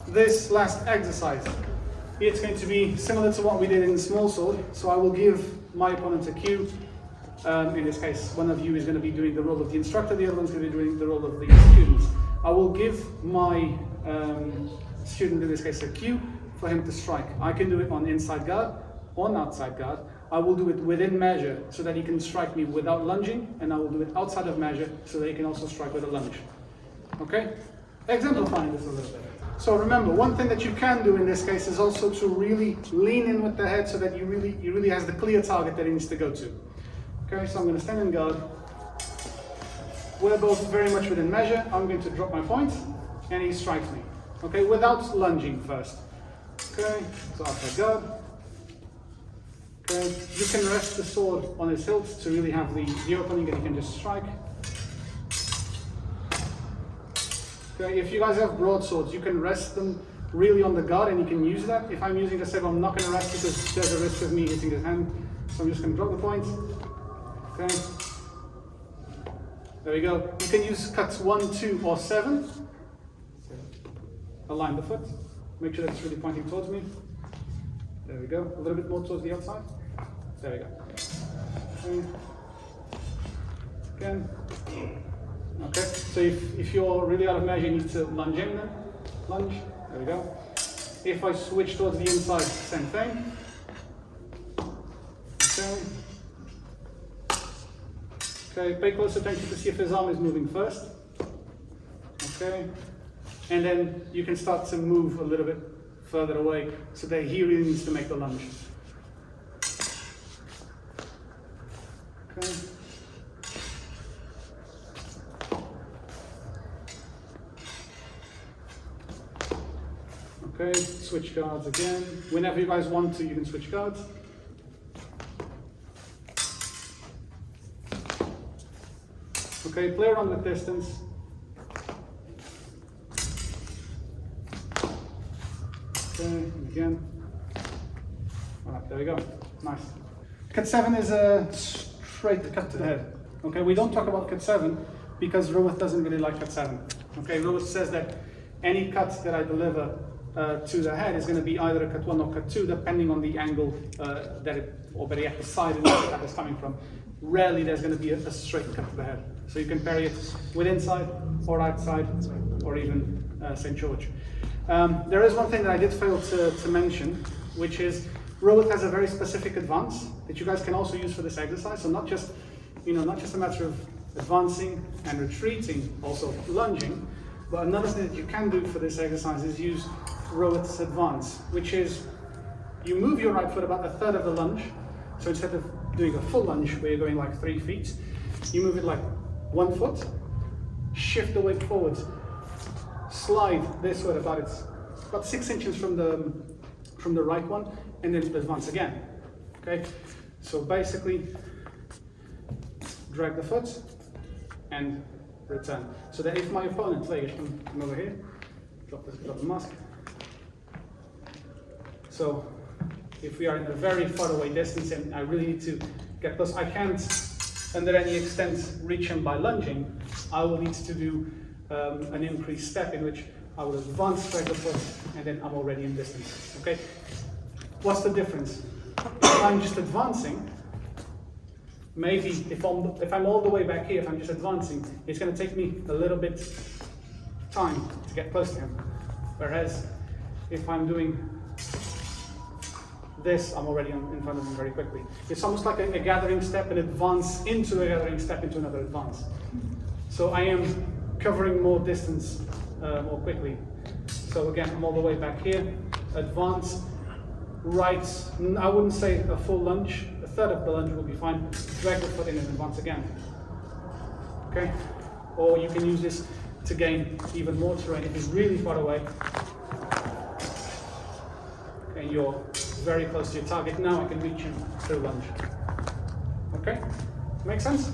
this last exercise. It's going to be similar to what we did in the small sword. So I will give my opponent a cue. In this case, one of you is going to be doing the role of the instructor, the other one's going to be doing the role of the student. I will give my student, in this case, a cue for him to strike. I can do it on inside guard, on outside guard. I will do it within measure so that he can strike me without lunging, and I will do it outside of measure so that he can also strike with a lunge. Okay? Exemplifying this a little bit. So remember, one thing that you can do in this case is also to really lean in with the head so that he really has the clear target that he needs to go to. Okay, so I'm going to stand in guard. We're both very much within measure. I'm going to drop my point, and he strikes me. Okay, without lunging first. Okay, so outside guard. Okay, you can rest the sword on his hilt to really have the opening, and you can just strike. Okay, if you guys have broadswords, you can rest them really on the guard, and you can use that. If I'm using the sabre, I'm not going to rest because there's a risk of me hitting his hand. So I'm just going to drop the point. Okay. There we go. You can use cuts 1, 2, or 7. Align the foot. Make sure that it's really pointing towards me. There we go. A little bit more towards the outside. There we go. Okay. Again. Okay. So if you're really out of measure, you need to lunge in then. Lunge. There we go. If I switch towards the inside, same thing. Okay. Okay, pay close attention to see if his arm is moving first. Okay. And then you can start to move a little bit further away so that he really needs to make the lunge. Okay. Okay, switch guards again. Whenever you guys want to, you can switch guards. Okay, play around with distance. Okay, and again. Alright, there we go. Nice. Cut 7 is a straight cut to the head. Okay, we don't talk about cut 7 because Roworth doesn't really like cut 7. Okay, Roworth says that any cut that I deliver to the head is going to be either a cut 1 or cut 2, depending on the angle that it, or better yet, the side in which the cut is coming from. Rarely there's going to be a straight cut to the head. So you can parry it with inside or outside or even St. George. There is one thing that I did fail to mention, which is Roworth has a very specific advance that you guys can also use for this exercise. So not just a matter of advancing and retreating, also lunging, but another thing that you can do for this exercise is use Roworth's advance, which is you move your right foot about a third of the lunge. So instead of doing a full lunge where you're going like 3 feet, you move it like 1 foot, shift the weight forwards, slide this way about 6 inches from the right one, and then advance again. Okay, so basically drag the foot and return. So that if my opponent, like, come over here, drop the mask. So if we are in a very far away distance and I really need to get close, I can't under any extent reach him by lunging. I will need to do an increased step in which I will advance, drag the foot, and then I'm already in distance. Okay? What's the difference? If I'm just advancing, maybe if I'm all the way back here, if I'm just advancing, it's going to take me a little bit time to get close to him. Whereas if I'm doing this, I'm already in front of him very quickly. It's almost like a gathering step, an advance into a gathering step into another advance. So I am covering more distance more quickly. So again, I'm all the way back here, advance, right, I wouldn't say a full lunge, a third of the lunge will be fine, drag the foot in and advance again. Okay? Or you can use this to gain even more terrain if it's really far away. And you're very close to your target. Now I can reach him through lunge. Okay? Make sense?